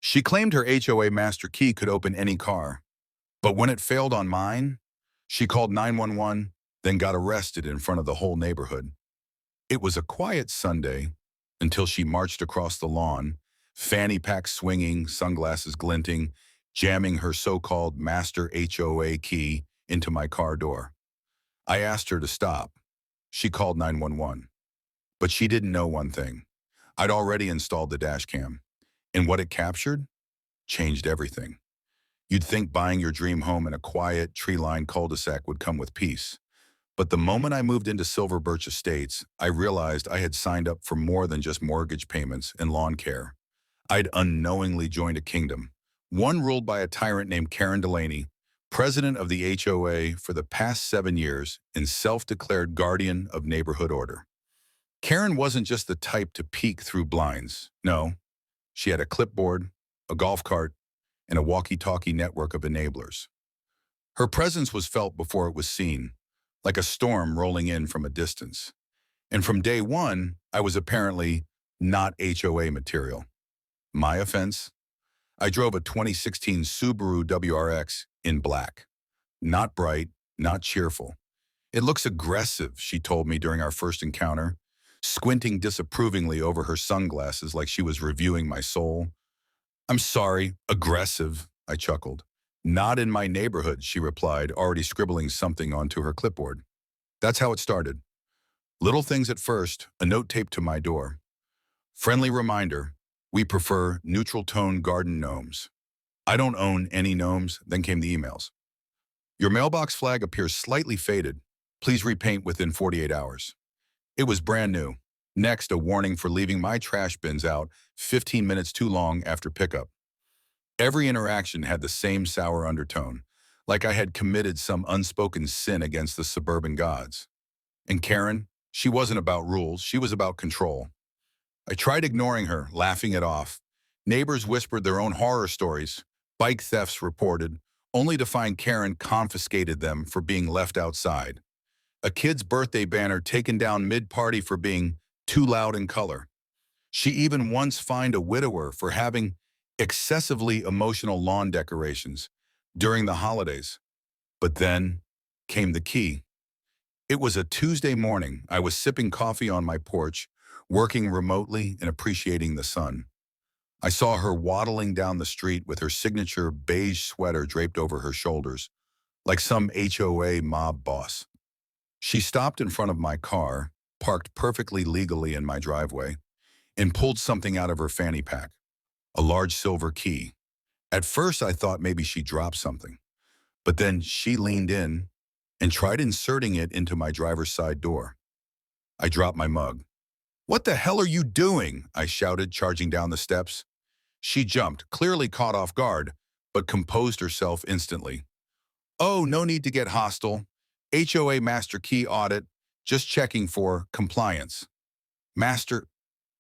She claimed her HOA master key could open any car, but when it failed on mine, she called 911, then got arrested in front of the whole neighborhood. It was a quiet Sunday until she marched across the lawn, fanny pack swinging, sunglasses glinting, jamming her so-called master HOA key into my car door. I asked her to stop. She called 911. But she didn't know one thing. I'd already installed the dash cam, and what it captured changed everything. You'd think buying your dream home in a quiet, tree-lined cul-de-sac would come with peace. But the moment I moved into Silver Birch Estates, I realized I had signed up for more than just mortgage payments and lawn care. I'd unknowingly joined a kingdom, one ruled by a tyrant named Karen Delaney, president of the HOA for the past 7 years and self-declared guardian of neighborhood order. Karen wasn't just the type to peek through blinds. No, she had a clipboard, a golf cart, and a walkie-talkie network of enablers. Her presence was felt before it was seen, like a storm rolling in from a distance. And from day one, I was apparently not HOA material. My offense? I drove a 2016 Subaru WRX in black. Not bright, not cheerful. It looks aggressive, she told me during our first encounter, squinting disapprovingly over her sunglasses like she was reviewing my soul. I'm sorry, aggressive, I chuckled. Not in my neighborhood, she replied, already scribbling something onto her clipboard. That's how it started. Little things at first, a note taped to my door. Friendly reminder, we prefer neutral tone garden gnomes. I don't own any gnomes, then came the emails. Your mailbox flag appears slightly faded. Please repaint within 48 hours. It was brand new. Next, a warning for leaving my trash bins out 15 minutes too long after pickup. Every interaction had the same sour undertone, like I had committed some unspoken sin against the suburban gods. And Karen, she wasn't about rules, she was about control. I tried ignoring her, laughing it off. Neighbors whispered their own horror stories, bike thefts reported, only to find Karen confiscated them for being left outside. A kid's birthday banner taken down mid-party for being too loud in color. She even once fined a widower for having excessively emotional lawn decorations during the holidays. But then came the key. It was a Tuesday morning. I was sipping coffee on my porch, working remotely and appreciating the sun. I saw her waddling down the street with her signature beige sweater draped over her shoulders, like some HOA mob boss. She stopped in front of my car, parked perfectly legally in my driveway, and pulled something out of her fanny pack, a large silver key. At first, I thought maybe she dropped something, but then she leaned in and tried inserting it into my driver's side door. I dropped my mug. "What the hell are you doing?" I shouted, charging down the steps. She jumped, clearly caught off guard, but composed herself instantly. "Oh, no need to get hostile. HOA master key audit, just checking for compliance." "Master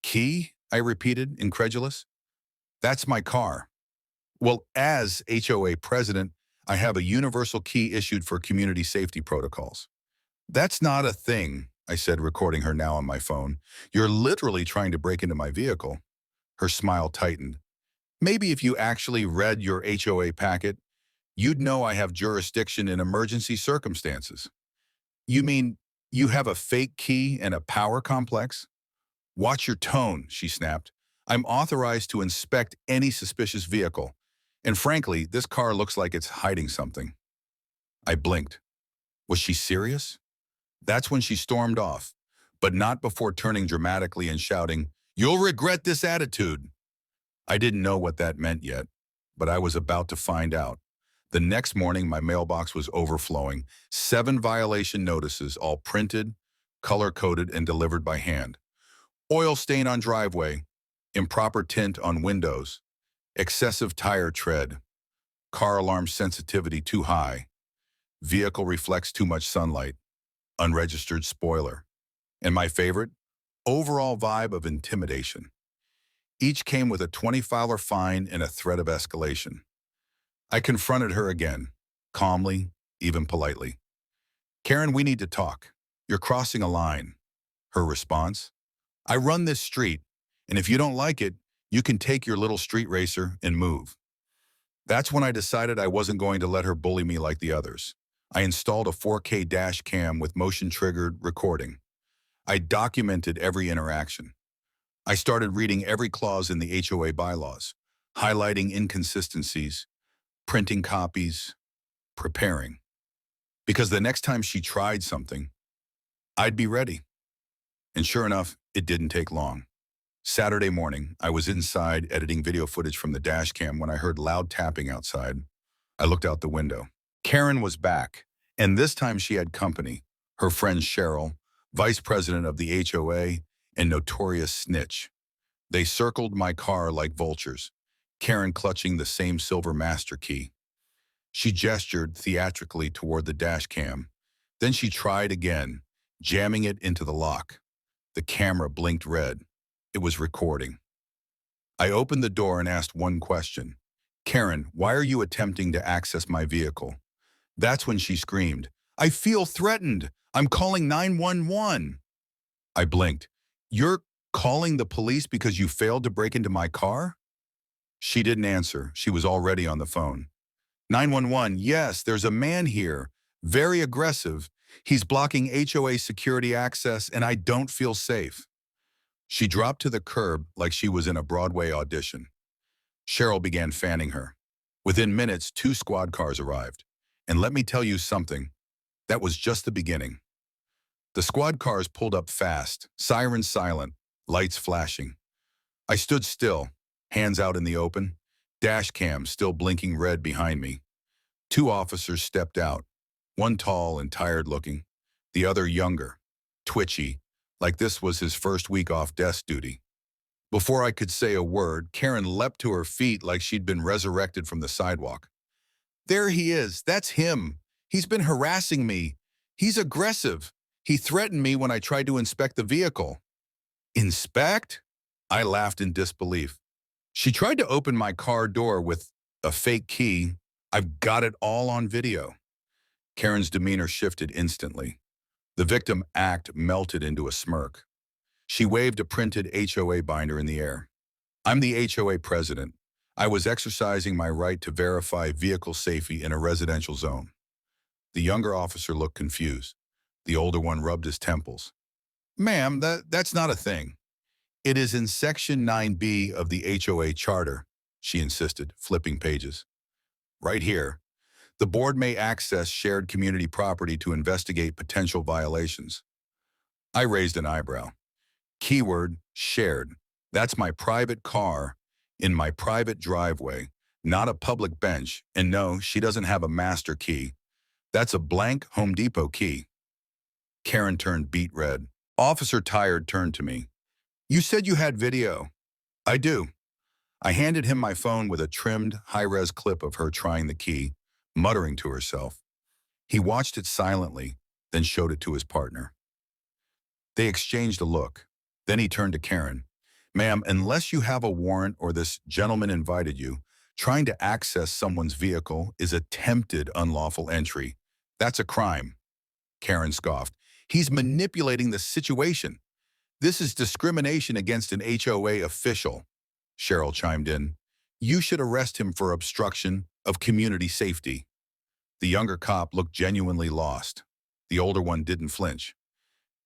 key?" I repeated, incredulous. "That's my car." "Well, as HOA president, I have a universal key issued for community safety protocols." "That's not a thing," I said, recording her now on my phone. "You're literally trying to break into my vehicle." Her smile tightened. "Maybe if you actually read your HOA packet, you'd know I have jurisdiction in emergency circumstances." "You mean you have a fake key and a power complex?" "Watch your tone," she snapped. "I'm authorized to inspect any suspicious vehicle. And frankly, this car looks like it's hiding something." I blinked. Was she serious? That's when she stormed off, but not before turning dramatically and shouting, "You'll regret this attitude." I didn't know what that meant yet, but I was about to find out. The next morning, my mailbox was overflowing. 7 violation notices, all printed, color-coded, and delivered by hand. Oil stain on driveway, improper tint on windows, excessive tire tread, car alarm sensitivity too high, vehicle reflects too much sunlight, unregistered spoiler, and my favorite, overall vibe of intimidation. Each came with a $20 fine and a threat of escalation. I confronted her again, calmly, even politely. "Karen, we need to talk. You're crossing a line." Her response, "I run this street, and if you don't like it, You can take your little street racer and move. That's when I decided I wasn't going to let her bully me like the others. I installed a 4K dash cam with motion-triggered recording. I documented every interaction. I started reading every clause in the HOA bylaws, highlighting inconsistencies, printing copies, preparing. Because the next time she tried something, I'd be ready. And sure enough, it didn't take long. Saturday morning, I was inside editing video footage from the dash cam when I heard loud tapping outside. I looked out the window. Karen was back, and this time she had company. Her friend Cheryl, vice president of the HOA, and notorious snitch. They circled my car like vultures, Karen clutching the same silver master key. She gestured theatrically toward the dash cam. Then she tried again, jamming it into the lock. The camera blinked red. It was recording. I opened the door and asked one question. Karen, why are you attempting to access my vehicle? That's when she screamed, I feel threatened. I'm calling 911. I blinked. You're calling the police because you failed to break into my car? She didn't answer. She was already on the phone. 911, yes, there's a man here. Very aggressive. He's blocking HOA security access and I don't feel safe. She dropped to the curb like she was in a Broadway audition. Cheryl began fanning her. Within minutes, 2 squad cars arrived. And let me tell you something, that was just the beginning. The squad cars pulled up fast, sirens silent, lights flashing. I stood still, hands out in the open, dash cam still blinking red behind me. 2 officers stepped out, one tall and tired looking, the other younger, twitchy, like this was his first week off desk duty. Before I could say a word, Karen leapt to her feet like she'd been resurrected from the sidewalk. There he is, that's him. He's been harassing me. He's aggressive. He threatened me when I tried to inspect the vehicle. Inspect? I laughed in disbelief. She tried to open my car door with a fake key. I've got it all on video. Karen's demeanor shifted instantly. The victim act melted into a smirk. She waved a printed HOA binder in the air. I'm the HOA president. I was exercising my right to verify vehicle safety in a residential zone. The younger officer looked confused. The older one rubbed his temples. Ma'am, that's not a thing. It is in Section 9B of the HOA Charter, she insisted, flipping pages. Right here. The board may access shared community property to investigate potential violations. I raised an eyebrow. Keyword, shared. That's my private car in my private driveway, not a public bench, and no, she doesn't have a master key. That's a blank Home Depot key. Karen turned beet red. Officer Tired turned to me. You said you had video. I do. I handed him my phone with a trimmed, high-res clip of her trying the key, muttering to herself. He watched it silently, then showed it to his partner. They exchanged a look. Then he turned to Karen. Ma'am, unless you have a warrant or this gentleman invited you, trying to access someone's vehicle is attempted unlawful entry. That's a crime. Karen scoffed. He's manipulating the situation. This is discrimination against an HOA official. Cheryl chimed in. You should arrest him for obstruction of community safety. The younger cop looked genuinely lost. The older one didn't flinch.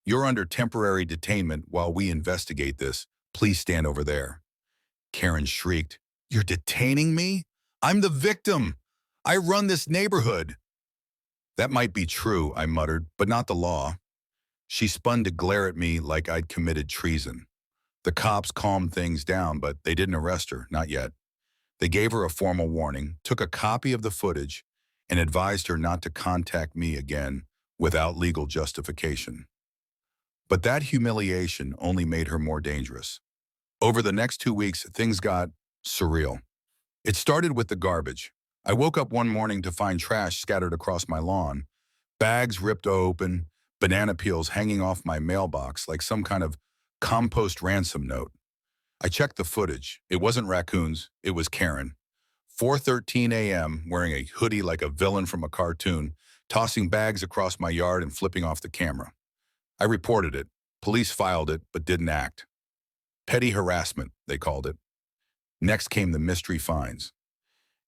You're under temporary detainment while we investigate this. Please stand over there. Karen shrieked. You're detaining me? I'm the victim. I run this neighborhood. That might be true, I muttered, but not the law. She spun to glare at me like I'd committed treason. The cops calmed things down, but they didn't arrest her, not yet. They gave her a formal warning, took a copy of the footage, and advised her not to contact me again without legal justification. But that humiliation only made her more dangerous. Over the next 2 weeks, things got surreal. It started with the garbage. I woke up one morning to find trash scattered across my lawn, bags ripped open, banana peels hanging off my mailbox like some kind of compost ransom note. I checked the footage. It wasn't raccoons, it was Karen. 4:13 a.m., wearing a hoodie like a villain from a cartoon, tossing bags across my yard and flipping off the camera. I reported it. Police filed it, but didn't act. Petty harassment, they called it. Next came the mystery fines.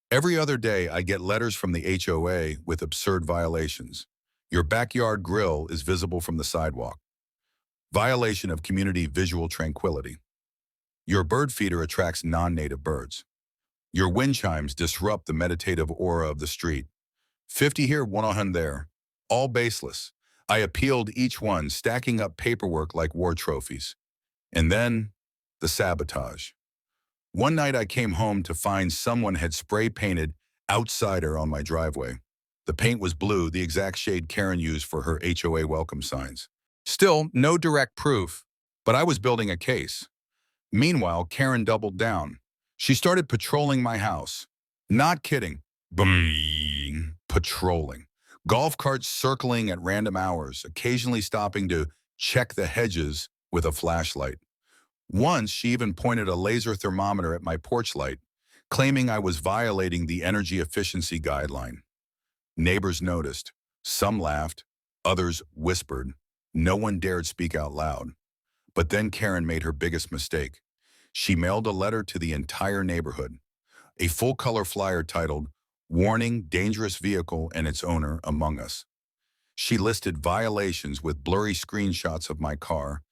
Every other day, I get letters from the HOA with absurd violations. Your backyard grill is visible from the sidewalk. Violation of community visual tranquility. Your bird feeder attracts non-native birds. Your wind chimes disrupt the meditative aura of the street. 50 here, 100 there. All baseless. I appealed each one, stacking up paperwork like war trophies. And then, the sabotage. One night I came home to find someone had spray painted "outsider" on my driveway. The paint was blue, the exact shade Karen used for her HOA welcome signs. Still, no direct proof, but I was building a case. Meanwhile, Karen doubled down. She started patrolling my house. Not kidding. Boom. Patrolling. Golf carts circling at random hours, occasionally stopping to check the hedges with a flashlight. Once, she even pointed a laser thermometer at my porch light, claiming I was violating the energy efficiency guideline. Neighbors noticed. Some laughed. Others whispered. No one dared speak out loud. But then Karen made her biggest mistake. She mailed a letter to the entire neighborhood. A full-color flyer titled, "Warning, Dangerous Vehicle and Its Owner Among Us." She listed violations with blurry screenshots of my car,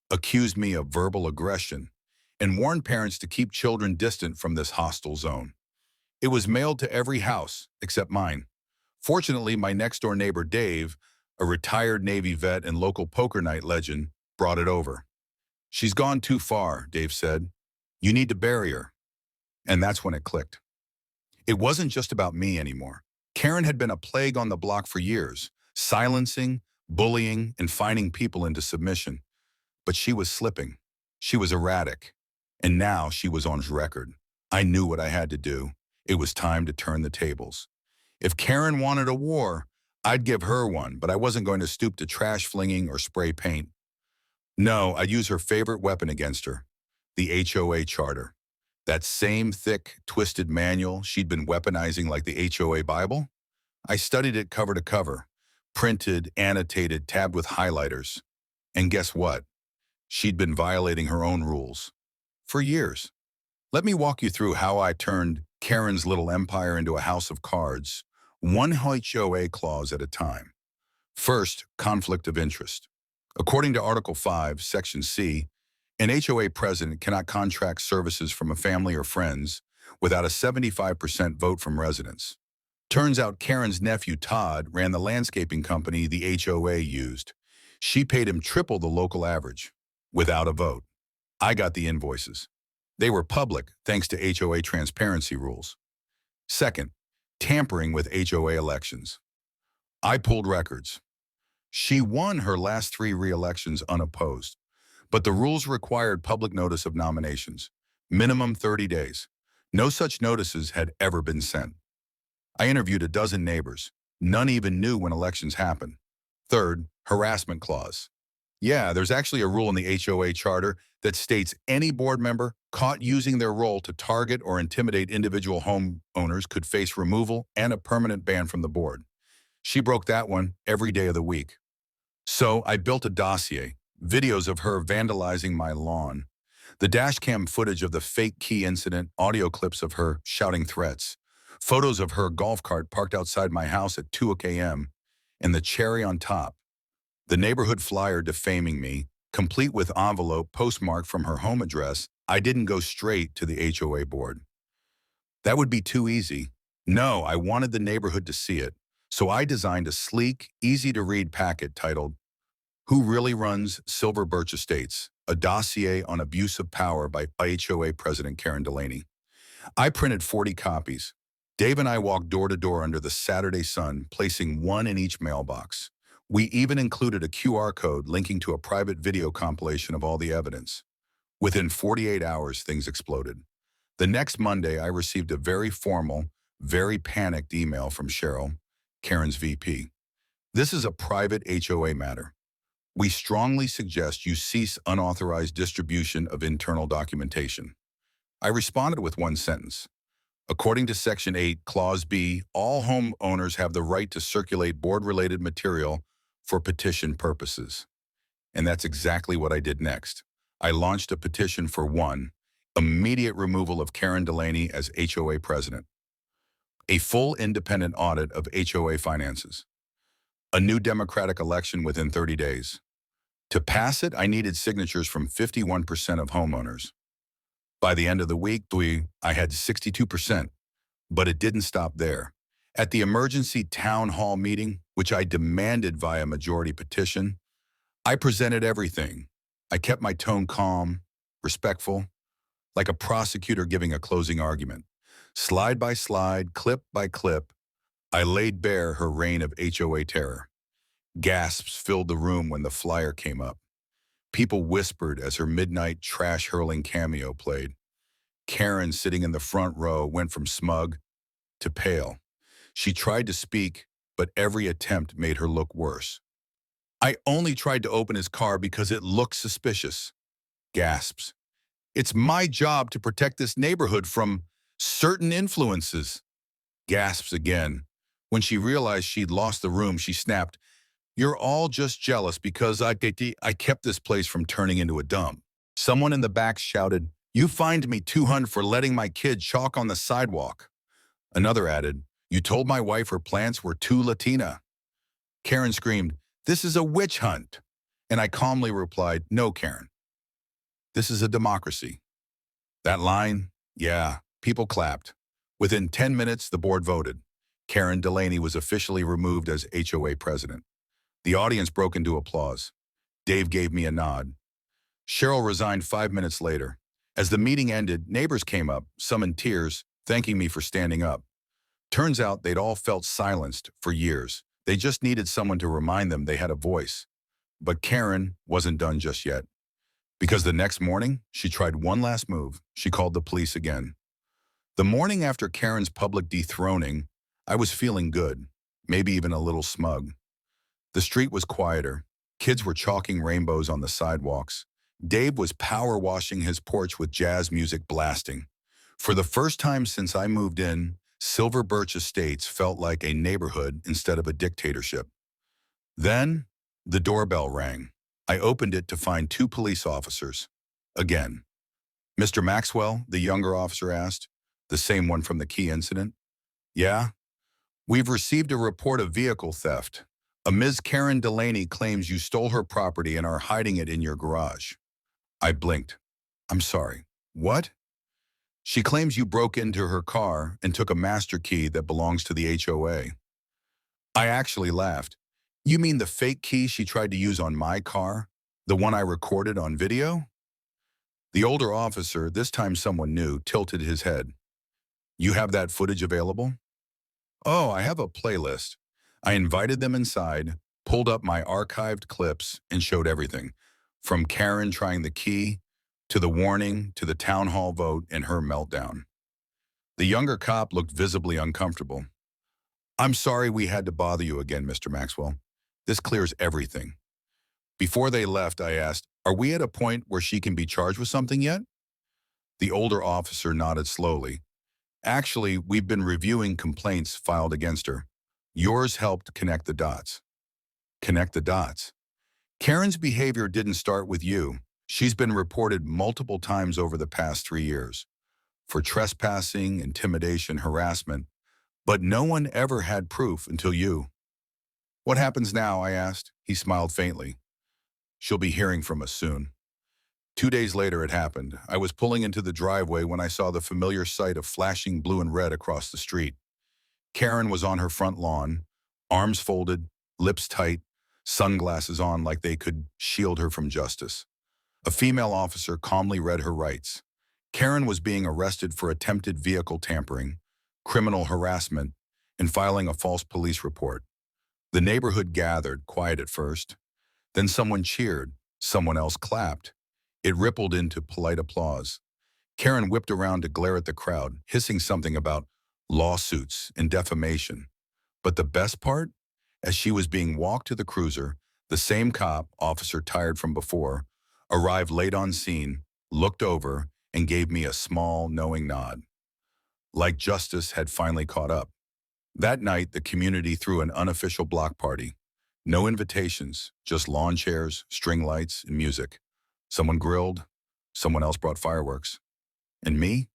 accused me of verbal aggression, and warned parents to keep children distant from this hostile zone. It was mailed to every house except mine. Fortunately, my next-door neighbor Dave, a retired Navy vet and local poker night legend, brought it over. "She's gone too far," Dave said. "You need to bury her." And that's when it clicked. It wasn't just about me anymore. Karen had been a plague on the block for years, silencing, bullying, and fining people into submission. But she was slipping. She was erratic. And now she was on record. I knew what I had to do. It was time to turn the tables. If Karen wanted a war, I'd give her one, but I wasn't going to stoop to trash flinging or spray paint. No, I'd use her favorite weapon against her, the HOA charter. That same thick, twisted manual she'd been weaponizing like the HOA Bible. I studied it cover to cover, printed, annotated, tabbed with highlighters. And guess what? She'd been violating her own rules. For years. Let me walk you through how I turned Karen's little empire into a house of cards, one HOA clause at a time. First, conflict of interest. According to Article 5, Section C, an HOA president cannot contract services from a family or friends without a 75% vote from residents. Turns out Karen's nephew Todd ran the landscaping company the HOA used. She paid him triple the local average, without a vote. I got the invoices. They were public thanks to HOA transparency rules. Second, tampering with HOA elections. I pulled records. She won her last 3 re-elections unopposed, but the rules required public notice of nominations, minimum 30 days. No such notices had ever been sent. I interviewed a dozen neighbors. None even knew when elections happened. Third, harassment clause. Yeah, there's actually a rule in the HOA charter that states any board member caught using their role to target or intimidate individual homeowners could face removal and a permanent ban from the board. She broke that one every day of the week. So I built a dossier, videos of her vandalizing my lawn, the dashcam footage of the fake key incident, audio clips of her shouting threats, photos of her golf cart parked outside my house at 2 a.m., and the cherry on top, the neighborhood flyer defaming me, complete with envelope postmarked from her home address. I didn't go straight to the HOA board. That would be too easy. No, I wanted the neighborhood to see it. So I designed a sleek, easy-to-read packet titled, "Who Really Runs Silver Birch Estates? A Dossier on Abuse of Power by HOA President Karen Delaney." I printed 40 copies. Dave and I walked door to door under the Saturday sun, placing one in each mailbox. We even included a QR code linking to a private video compilation of all the evidence. Within 48 hours, things exploded. The next Monday, I received a very formal, very panicked email from Cheryl, Karen's VP. "This is a private HOA matter. We strongly suggest you cease unauthorized distribution of internal documentation." I responded with one sentence. According to Section 8, Clause B, all homeowners have the right to circulate board-related material for petition purposes. And that's exactly what I did next. I launched a petition for one, Immediate removal of Karen Delaney as HOA president. A full independent audit of HOA finances. A new Democratic election within 30 days. To pass it, I needed signatures from 51% of homeowners. By the end of the week, I had 62%, but it didn't stop there. At the emergency town hall meeting, which I demanded via majority petition, I presented everything. I kept my tone calm, respectful, like a prosecutor giving a closing argument. Slide by slide, clip by clip, I laid bare her reign of HOA terror. Gasps filled the room when the flyer came up. People whispered as her midnight trash-hurling cameo played. Karen, sitting in the front row, went from smug to pale. She tried to speak, but every attempt made her look worse. I only tried to open his car because it looked suspicious. Gasps. It's my job to protect this neighborhood from certain influences. Gasps again. When she realized she'd lost the room, she snapped, "You're all just jealous because I kept this place from turning into a dump." Someone in the back shouted, "You fined me $200 for letting my kid chalk on the sidewalk." Another added, "You told my wife her plants were too Latina." Karen screamed, "This is a witch hunt." And I calmly replied, "No, Karen. This is a democracy." That line, yeah, people clapped. Within 10 minutes, the board voted. Karen Delaney was officially removed as HOA president. The audience broke into applause. Dave gave me a nod. Cheryl resigned 5 minutes later. As the meeting ended, neighbors came up, some in tears, thanking me for standing up. Turns out they'd all felt silenced for years. They just needed someone to remind them they had a voice. But Karen wasn't done just yet. Because the next morning, she tried one last move. She called the police again. The morning after Karen's public dethroning, I was feeling good, maybe even a little smug. The street was quieter. Kids were chalking rainbows on the sidewalks. Dave was power washing his porch with jazz music blasting. For the first time since I moved in, Silver Birch Estates felt like a neighborhood instead of a dictatorship. Then, the doorbell rang. I opened it to find 2 police officers. Again. "Mr. Maxwell?" the younger officer asked, the same one from the key incident. "Yeah? We've received a report of vehicle theft. A Ms. Karen Delaney claims you stole her property and are hiding it in your garage." I blinked. "I'm sorry. What?" "She claims you broke into her car and took a master key that belongs to the HOA. I actually laughed. "You mean the fake key she tried to use on my car? The one I recorded on video?" The older officer, this time someone new, tilted his head. "You have that footage available?" "Oh, I have a playlist." I invited them inside, pulled up my archived clips, and showed everything. From Karen trying the key, to the warning, to the town hall vote and her meltdown. The younger cop looked visibly uncomfortable. "I'm sorry we had to bother you again, Mr. Maxwell. This clears everything." Before they left, I asked, "Are we at a point where she can be charged with something yet?" The older officer nodded slowly. "Actually, we've been reviewing complaints filed against her. Yours helped connect the dots." Connect the dots. Karen's behavior didn't start with you. She's been reported multiple times over the past 3 years. For trespassing, intimidation, harassment. But no one ever had proof until you. "What happens now?" I asked. He smiled faintly. "She'll be hearing from us soon." 2 days later it happened. I was pulling into the driveway when I saw the familiar sight of flashing blue and red across the street. Karen was on her front lawn, arms folded, lips tight, sunglasses on like they could shield her from justice. A female officer calmly read her rights. Karen was being arrested for attempted vehicle tampering, criminal harassment, and filing a false police report. The neighborhood gathered, quiet at first. Then someone cheered, someone else clapped. It rippled into polite applause. Karen whipped around to glare at the crowd, hissing something about lawsuits and defamation. But the best part? As she was being walked to the cruiser, the same cop, officer tired from before, arrived late on scene, looked over, and gave me a small, knowing nod. Like justice had finally caught up. That night, the community threw an unofficial block party. No invitations, just lawn chairs, string lights, and music. Someone grilled, someone else brought fireworks. And me?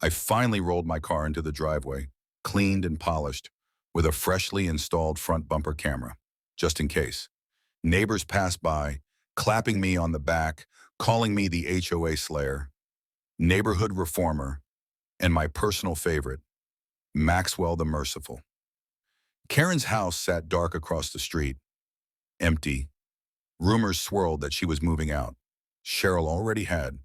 I finally rolled my car into the driveway, cleaned and polished, with a freshly installed front bumper camera, just in case. Neighbors passed by, clapping me on the back, calling me the HOA Slayer, neighborhood reformer, and my personal favorite, Maxwell the Merciful. Karen's house sat dark across the street, empty. Rumors swirled that she was moving out. Cheryl already had.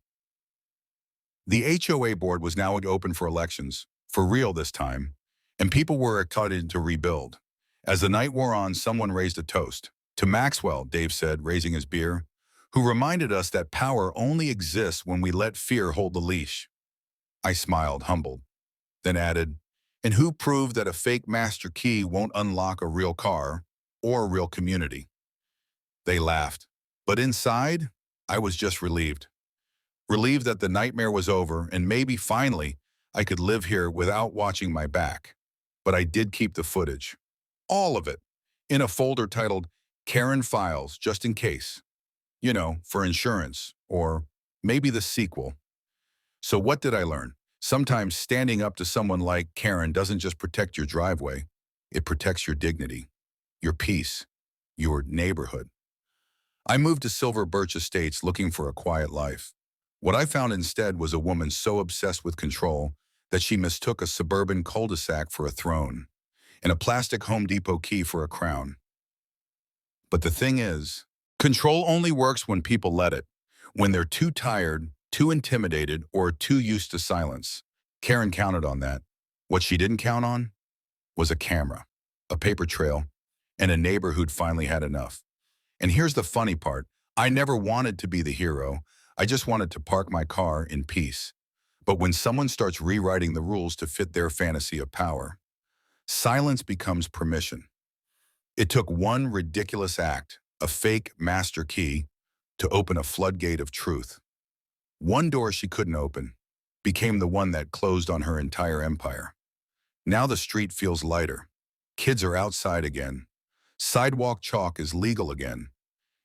The HOA board was now open for elections, for real this time, and people were excited to rebuild. As the night wore on, someone raised a toast. To Maxwell, Dave said, raising his beer, who reminded us that power only exists when we let fear hold the leash. I smiled, humbled, then added, and who proved that a fake master key won't unlock a real car or a real community? They laughed. But inside, I was just relieved. Relieved that the nightmare was over and maybe finally I could live here without watching my back. But I did keep the footage. All of it. In a folder titled Karen Files, just in case. You know, for insurance, or maybe the sequel. So what did I learn? Sometimes standing up to someone like Karen doesn't just protect your driveway. It protects your dignity, your peace, your neighborhood. I moved to Silver Birch Estates looking for a quiet life. What I found instead was a woman so obsessed with control that she mistook a suburban cul-de-sac for a throne and a plastic Home Depot key for a crown. But the thing is, control only works when people let it, when they're too tired, too intimidated, or too used to silence. Karen counted on that. What she didn't count on was a camera, a paper trail, and a neighbor who'd finally had enough. And here's the funny part. I never wanted to be the hero. I just wanted to park my car in peace. But when someone starts rewriting the rules to fit their fantasy of power, silence becomes permission. It took one ridiculous act, a fake master key, to open a floodgate of truth. One door she couldn't open became the one that closed on her entire empire. Now the street feels lighter. Kids are outside again. Sidewalk chalk is legal again.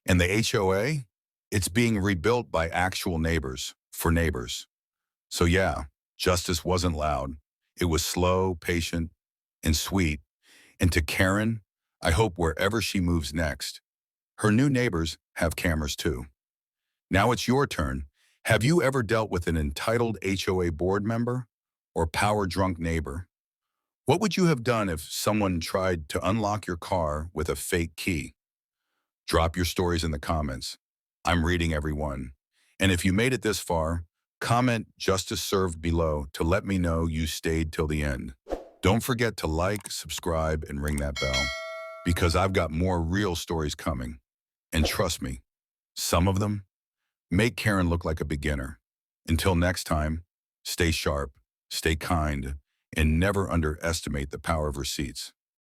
And the HOA? It's being rebuilt by actual neighbors, for neighbors. So yeah, justice wasn't loud. It was slow, patient, and sweet. And to Karen, I hope wherever she moves next, her new neighbors have cameras too. Now it's your turn. Have you ever dealt with an entitled HOA board member or power-drunk neighbor? What would you have done if someone tried to unlock your car with a fake key? Drop your stories in the comments. I'm reading every one. And if you made it this far, comment "Justice Served" below to let me know you stayed till the end. Don't forget to like, subscribe, and ring that bell, because I've got more real stories coming. And trust me, some of them make Karen look like a beginner. Until next time, stay sharp, stay kind, and never underestimate the power of receipts.